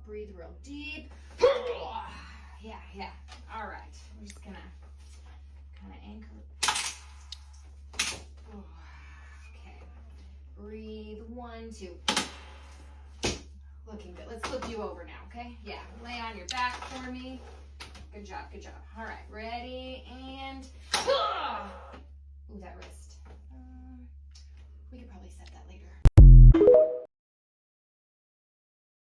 Breathe real deep. Yeah, yeah. All right. I'm just gonna kind of anchor. Okay. Breathe. 1, 2. Looking good. Let's flip you over now, okay? Yeah. Lay on your back for me. Good job, good job. All right. Ready and